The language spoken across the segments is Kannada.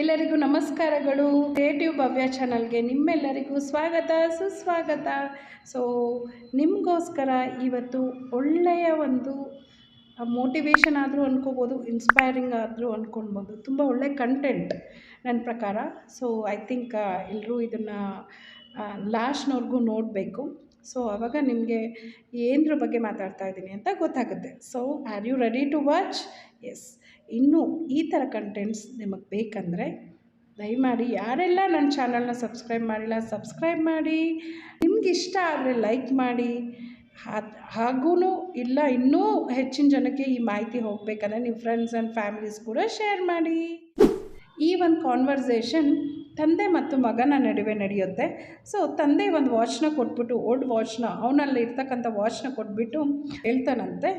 ಎಲ್ಲರಿಗೂ ನಮಸ್ಕಾರಗಳು. ಕ್ರಿಯೇಟಿವ್ ಭವ್ಯ ಚಾನಲ್ಗೆ ನಿಮ್ಮೆಲ್ಲರಿಗೂ ಸ್ವಾಗತ ಸುಸ್ವಾಗತ. ಸೊ ನಿಮಗೋಸ್ಕರ ಇವತ್ತು ಒಳ್ಳೆಯ ಒಂದು ಮೋಟಿವೇಶನ್ ಆದರೂ ಅಂದ್ಕೋಬೋದು, ಇನ್ಸ್ಪೈರಿಂಗ್ ಆದರೂ ಅಂದ್ಕೊಳ್ಬೋದು. ತುಂಬ ಒಳ್ಳೆಯ ಕಂಟೆಂಟ್ ನನ್ನ ಪ್ರಕಾರ. ಸೊ ಐ ಥಿಂಕ್ ಎಲ್ಲರೂ ಇದನ್ನು ಲಾಸ್ಟ್ನವರೆಗೂ ನೋಡಬೇಕು. ಸೊ ಆವಾಗ ನಿಮಗೆ ಏನರ ಬಗ್ಗೆ ಮಾತಾಡ್ತಾ ಇದ್ದೀನಿ ಅಂತ ಗೊತ್ತಾಗುತ್ತೆ. So are you ready to watch? Yes. ಇನ್ನೂ ಈ ಥರ ಕಂಟೆಂಟ್ಸ್ ನಿಮಗೆ ಬೇಕಂದರೆ ದಯಮಾಡಿ ಯಾರೆಲ್ಲ ನನ್ನ ಚಾನಲ್ನ ಸಬ್ಸ್ಕ್ರೈಬ್ ಮಾಡಿಲ್ಲ ಸಬ್ಸ್ಕ್ರೈಬ್ ಮಾಡಿ, ನಿಮ್ಗೆ ಇಷ್ಟ ಆದರೆ ಲೈಕ್ ಮಾಡಿ. ಹಾಗೂ ಇಲ್ಲ ಇನ್ನೂ ಹೆಚ್ಚಿನ ಜನಕ್ಕೆ ಈ ಮಾಹಿತಿ ಹೋಗಬೇಕಂದ್ರೆ ನಿಮ್ಮ ಫ್ರೆಂಡ್ಸ್ ಆ್ಯಂಡ್ ಫ್ಯಾಮಿಲೀಸ್ ಕೂಡ ಶೇರ್ ಮಾಡಿ. ಈ ಒಂದು ಕಾನ್ವರ್ಸೇಷನ್ ತಂದೆ ಮತ್ತು ಮಗನ ನಡುವೆ ನಡೆಯುತ್ತೆ. ಸೊ ತಂದೆ ಒಂದು ವಾಚ್ನ ಕೊಟ್ಬಿಟ್ಟು, ಓಲ್ಡ್ ವಾಚ್ನ, ಅವನಲ್ಲಿ ಇರ್ತಕ್ಕಂಥ ವಾಚ್ನ ಕೊಟ್ಬಿಟ್ಟು ಹೇಳ್ತಾನಂತೆ,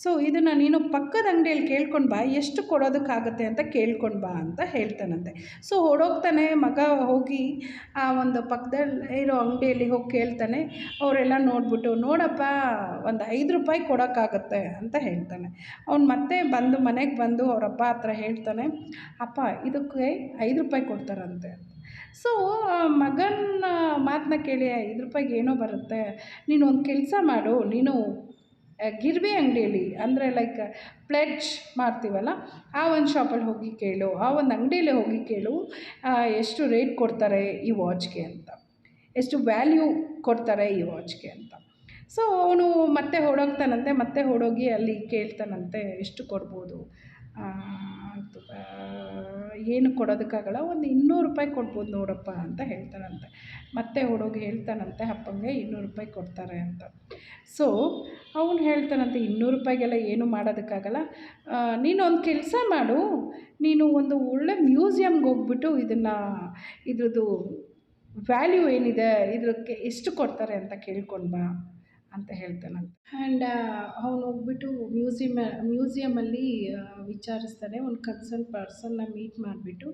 ಸೊ ಇದನ್ನು ನೀನು ಪಕ್ಕದ ಅಂಗಡಿಯಲ್ಲಿ ಕೇಳ್ಕೊಂಡು ಬಾ, ಎಷ್ಟು ಕೊಡೋದಕ್ಕಾಗುತ್ತೆ ಅಂತ ಕೇಳ್ಕೊಂಡು ಬಾ ಅಂತ ಹೇಳ್ತಾನಂತೆ. ಸೊ ಹೊಡೋಗ್ತಾನೆ ಮಗ, ಹೋಗಿ ಆ ಒಂದು ಪಕ್ಕದಲ್ಲಿ ಇರೋ ಅಂಗಡಿಯಲ್ಲಿ ಹೋಗಿ ಕೇಳ್ತಾನೆ. ಅವರೆಲ್ಲ ನೋಡ್ಬಿಟ್ಟು, ನೋಡಪ್ಪ ಒಂದು 5 ರೂಪಾಯಿ ಕೊಡೋಕ್ಕಾಗತ್ತೆ ಅಂತ ಹೇಳ್ತಾನೆ. ಅವ್ನು ಮತ್ತೆ ಬಂದು ಮನೆಗೆ ಬಂದು ಅವರಪ್ಪ ಹತ್ರ ಹೇಳ್ತಾನೆ, ಅಪ್ಪ ಇದಕ್ಕೆ 5 ರೂಪಾಯಿ ಕೊಡ್ತಾರಂತೆ. ಸೊ ಮಗನ ಮಾತನ್ನ ಕೇಳಿ 5 ರೂಪಾಯಿಗೆ ಏನೋ ಬರುತ್ತೆ, ನೀನು ಒಂದು ಕೆಲಸ ಮಾಡು, ನೀನು ಗಿರ್ವಿ ಅಂಗಡಿಯಲ್ಲಿ ಅಂದರೆ ಲೈಕ್ ಪ್ಲೆಡ್ಜ್ ಮಾಡ್ತೀವಲ್ಲ ಆ ಒಂದು ಶಾಪಲ್ಲಿ ಹೋಗಿ ಕೇಳು, ಆ ಒಂದು ಅಂಗಡಿಯಲ್ಲೇ ಹೋಗಿ ಕೇಳು ಎಷ್ಟು ರೇಟ್ ಕೊಡ್ತಾರೆ ಈ ವಾಚ್ಗೆ ಅಂತ, ಎಷ್ಟು ವ್ಯಾಲ್ಯೂ ಕೊಡ್ತಾರೆ ಈ ವಾಚ್ಗೆ ಅಂತ. ಸೊ ಅವನು ಮತ್ತೆ ಹೊಡೋಗ್ತಾನಂತೆ, ಮತ್ತೆ ಹೊಡೋಗಿ ಅಲ್ಲಿ ಕೇಳ್ತಾನಂತೆ ಎಷ್ಟು ಕೊಡ್ಬೋದು. ಏನು ಕೊಡೋದಕ್ಕಾಗಲ್ಲ, ಒಂದು 200 ರೂಪಾಯಿ ಕೊಡ್ಬೋದು ನೋಡಪ್ಪ ಅಂತ ಹೇಳ್ತಾನಂತೆ. ಮತ್ತೆ ಹುಡುಗಿ ಹೇಳ್ತಾನಂತೆ ಅಪ್ಪಂಗೆ 200 ರೂಪಾಯಿ ಕೊಡ್ತಾರೆ ಅಂತ. ಸೊ ಅವನು ಹೇಳ್ತಾನಂತೆ 200 ರೂಪಾಯಿಗೆಲ್ಲ ಏನು ಮಾಡೋದಕ್ಕಾಗಲ್ಲ, ನೀನು ಒಂದು ಕೆಲಸ ಮಾಡು, ನೀನು ಒಂದು ಒಳ್ಳೆ ಮ್ಯೂಸಿಯಮ್ಗೆ ಹೋಗ್ಬಿಟ್ಟು ಇದ್ರದ್ದು ವ್ಯಾಲ್ಯೂ ಏನಿದೆ, ಇದಕ್ಕೆ ಎಷ್ಟು ಕೊಡ್ತಾರೆ ಅಂತ ಕೇಳ್ಕೊಂಡು ಬಾ ಅಂತ ಹೇಳ್ತಾನಂತೆ. ಆ್ಯಂಡ್ ಅವನು ಹೋಗ್ಬಿಟ್ಟು ಮ್ಯೂಸಿಯಮಲ್ಲಿ ವಿಚಾರಿಸ್ತಾನೆ. ಒಂದು ಕನ್ಸರ್ನ್ ಪರ್ಸನ್ನ ಮೀಟ್ ಮಾಡಿಬಿಟ್ಟು,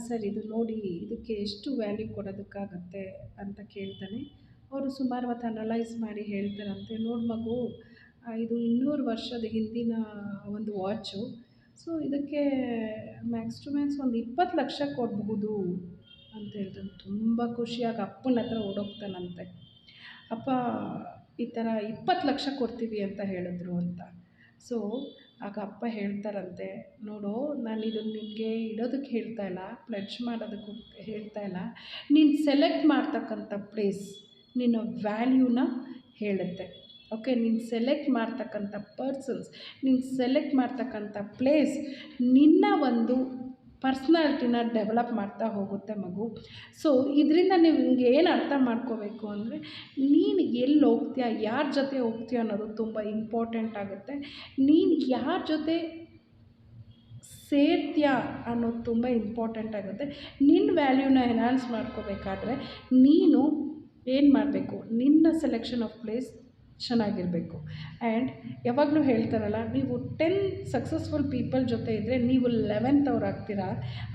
ಸರ್ ಇದು ನೋಡಿ, ಇದಕ್ಕೆ ಎಷ್ಟು ವ್ಯಾಲ್ಯೂ ಕೊಡೋದಕ್ಕಾಗತ್ತೆ ಅಂತ ಕೇಳ್ತಾನೆ. ಅವರು ಸುಮಾರು ಹೊತ್ತು ಅನಲೈಸ್ ಮಾಡಿ ಹೇಳ್ತಾರಂತೆ, ನೋಡಿ ಮಗು, ಇದು 200 ವರ್ಷದ ಹಿಂದಿನ ಒಂದು ವಾಚು. ಸೊ ಇದಕ್ಕೆ ಮ್ಯಾಕ್ಸ್ ಟು ಮ್ಯಾಕ್ಸ್ ಒಂದು 20 ಲಕ್ಷ ಕೊಡಬಹುದು ಅಂತ ಹೇಳ್ತಾನೆ. ತುಂಬ ಖುಷಿಯಾಗಿ ಅಪ್ಪನ ಹತ್ರ ಓಡೋಗ್ತಾನಂತೆ. ಅಪ್ಪ ಈ ಥರ 20 ಲಕ್ಷ ಕೊಡ್ತೀವಿ ಅಂತ ಹೇಳಿದ್ರು ಅಂತ. ಸೊ ಆಗ ಅಪ್ಪ ಹೇಳ್ತಾರಂತೆ, ನೋಡು, ನಾನು ಇದನ್ನು ನಿನಗೆ ಇಡೋದಕ್ಕೆ ಹೇಳ್ತಾ ಇಲ್ಲ, ಪ್ಲೆಡ್ಜ್ ಮಾಡೋದಕ್ಕೂ ಹೇಳ್ತಾ ಇಲ್ಲ, ನೀನು ಸೆಲೆಕ್ಟ್ ಮಾಡ್ತಕ್ಕಂಥ ಪ್ಲೇಸ್ ನಿನ್ನ ವ್ಯಾಲ್ಯೂನ ಹೇಳುತ್ತೆ. ಓಕೆ, ನೀನು ಸೆಲೆಕ್ಟ್ ಮಾಡ್ತಕ್ಕಂಥ ಪರ್ಸನ್ಸ್, ನೀನು ಸೆಲೆಕ್ಟ್ ಮಾಡ್ತಕ್ಕಂಥ ಪ್ಲೇಸ್ ನಿನ್ನ ಒಂದು ಪರ್ಸ್ನಾಲಿಟಿನ ಡೆವಲಪ್ ಮಾಡ್ತಾ ಹೋಗುತ್ತೆ ಮಗು. ಸೊ ಇದರಿಂದ ನಿಮ್ಗೆ ಏನು ಅರ್ಥ ಮಾಡ್ಕೋಬೇಕು ಅಂದರೆ, ನೀನು ಎಲ್ಲಿ ಹೋಗ್ತೀಯ, ಯಾರ ಜೊತೆ ಹೋಗ್ತೀಯ ಅನ್ನೋದು ತುಂಬ ಇಂಪಾರ್ಟೆಂಟ್ ಆಗುತ್ತೆ. ನೀನು ಯಾರ ಜೊತೆ ಸೇರ್ತೀಯ ಅನ್ನೋದು ತುಂಬ ಇಂಪಾರ್ಟೆಂಟ್ ಆಗುತ್ತೆ. ನಿನ್ನ ವ್ಯಾಲ್ಯೂನ ಎನ್ಹಾನ್ಸ್ ಮಾಡ್ಕೋಬೇಕಾದ್ರೆ ನೀನು ಏನು ಮಾಡಬೇಕು, ನಿನ್ನ ಸೆಲೆಕ್ಷನ್ ಆಫ್ ಪ್ಲೇಸ್ ಚೆನ್ನಾಗಿರಬೇಕು. ಆ್ಯಂಡ್ ಯಾವಾಗಲೂ ಹೇಳ್ತಾರಲ್ಲ, ನೀವು 10 ಸಕ್ಸಸ್ಫುಲ್ ಪೀಪಲ್ ಜೊತೆ ಇದ್ದರೆ ನೀವು 11th ಅವ್ರು ಆಗ್ತೀರಾ.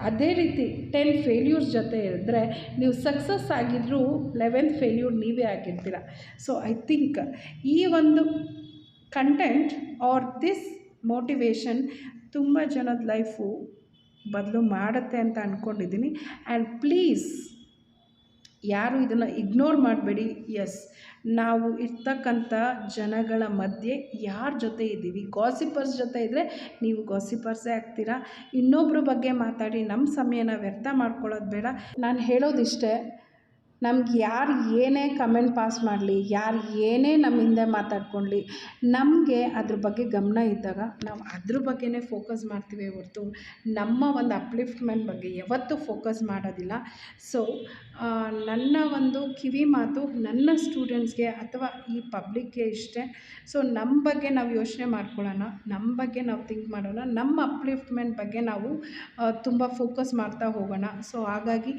ಅದೇ ರೀತಿ 10 ಫೇಲ್ಯೂರ್ಸ್ ಜೊತೆ ಇದ್ದರೆ ನೀವು ಸಕ್ಸಸ್ ಆಗಿದ್ದರೂ 11th ಫೇಲ್ಯೂರ್ ನೀವೇ ಆಗಿರ್ತೀರ. ಸೊ ಐ ಥಿಂಕ್ ಈ ಒಂದು ಕಂಟೆಂಟ್ ಆರ್ ದಿಸ್ ಮೋಟಿವೇಶನ್ ತುಂಬ ಜನದ ಲೈಫು ಬದಲು ಮಾಡುತ್ತೆ ಅಂತ ಅಂದ್ಕೊಂಡಿದ್ದೀನಿ. ಆ್ಯಂಡ್ ಪ್ಲೀಸ್ ಯಾರು ಇದನ್ನು ಇಗ್ನೋರ್ ಮಾಡಬೇಡಿ. ಎಸ್, ನಾವು ಇರ್ತಕ್ಕಂಥ ಜನಗಳ ಮಧ್ಯೆ ಯಾರ ಜೊತೆ ಇದ್ದೀವಿ, ಗಾಸಿಪರ್ಸ್ ಜೊತೆ ಇದ್ದರೆ ನೀವು ಗಾಸಿಪರ್ಸೇ ಆಗ್ತೀರಾ. ಇನ್ನೊಬ್ಬರ ಬಗ್ಗೆ ಮಾತಾಡಿ ನಮ್ಮ ಸಮಯನ ವ್ಯರ್ಥ ಮಾಡ್ಕೊಳ್ಳೋದು ಬೇಡ. ನಾನು ಹೇಳೋದಿಷ್ಟೇ, ನಮ್ಗೆ ಯಾರು ಏನೇ ಕಮೆಂಟ್ ಪಾಸ್ ಮಾಡಲಿ, ಯಾರು ಏನೇ ನಮ್ಮ ಹಿಂದೆ ಮಾತಾಡ್ಕೊಳ್ಳಿ, ನಮಗೆ ಅದ್ರ ಬಗ್ಗೆ ಗಮನ ಇದ್ದಾಗ ನಾವು ಅದ್ರ ಬಗ್ಗೆನೇ ಫೋಕಸ್ ಮಾಡ್ತೀವಿ ಹೊರತು ನಮ್ಮ ಒಂದು ಅಪ್ಲಿಫ್ಟ್ಮೆಂಟ್ ಬಗ್ಗೆ ಯಾವತ್ತೂ ಫೋಕಸ್ ಮಾಡೋದಿಲ್ಲ. ಸೊ ನನ್ನ ಒಂದು ಕಿವಿ ಮಾತು ನನ್ನ ಸ್ಟೂಡೆಂಟ್ಸ್ಗೆ ಅಥವಾ ಈ ಪಬ್ಲಿಕ್ಗೆ ಇಷ್ಟೇ. ಸೊ ನಮ್ಮ ಬಗ್ಗೆ ನಾವು ಯೋಚನೆ ಮಾಡ್ಕೊಳ್ಳೋಣ, ನಮ್ಮ ಬಗ್ಗೆ ನಾವು ಥಿಂಕ್ ಮಾಡೋಣ, ನಮ್ಮ ಅಪ್ಲಿಫ್ಟ್ಮೆಂಟ್ ಬಗ್ಗೆ ನಾವು ತುಂಬ ಫೋಕಸ್ ಮಾಡ್ತಾ ಹೋಗೋಣ. ಸೊ ಹಾಗಾಗಿ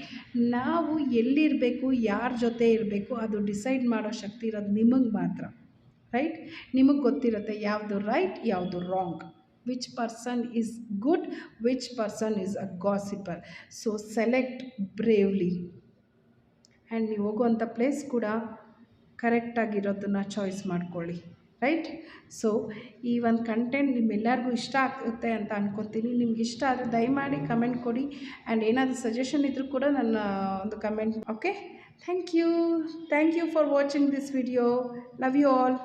ನಾವು ಎಲ್ಲಿರಬೇಕು, ಯಾರ ಜೊತೆ ಇರಬೇಕು, ಅದು ಡಿಸೈಡ್ ಮಾಡೋ ಶಕ್ತಿ ಇರೋದು ನಿಮಗೆ ಮಾತ್ರ. ರೈಟ್? ನಿಮಗೆ ಗೊತ್ತಿರುತ್ತೆ ಯಾವುದು ರೈಟ್, ಯಾವುದು wrong, which person is good, which person is a gossiper. So select bravely. And ನೀವು ಹೋಗುವಂಥ ಪ್ಲೇಸ್ ಕೂಡ ಕರೆಕ್ಟಾಗಿರೋದನ್ನು ಚಾಯ್ಸ್ ಮಾಡ್ಕೊಳ್ಳಿ. ರೈಟ್. ಸೊ ಈ ಒಂದು ಕಂಟೆಂಟ್ ನಿಮ್ಮೆಲ್ಲರಿಗೂ ಇಷ್ಟ ಆಗುತ್ತೆ ಅಂತ ಅನ್ಕೊತೀನಿ. ನಿಮ್ಗೆ ಇಷ್ಟ ಆದರೆ ದಯಮಾಡಿ ಕಮೆಂಟ್ ಕೊಡಿ, ಆ್ಯಂಡ್ ಏನಾದರೂ ಸಜೆಷನ್ ಇದ್ದರೂ ಕೂಡ ನನ್ನ ಒಂದು comment. Okay, thank you for watching this video. Love you all.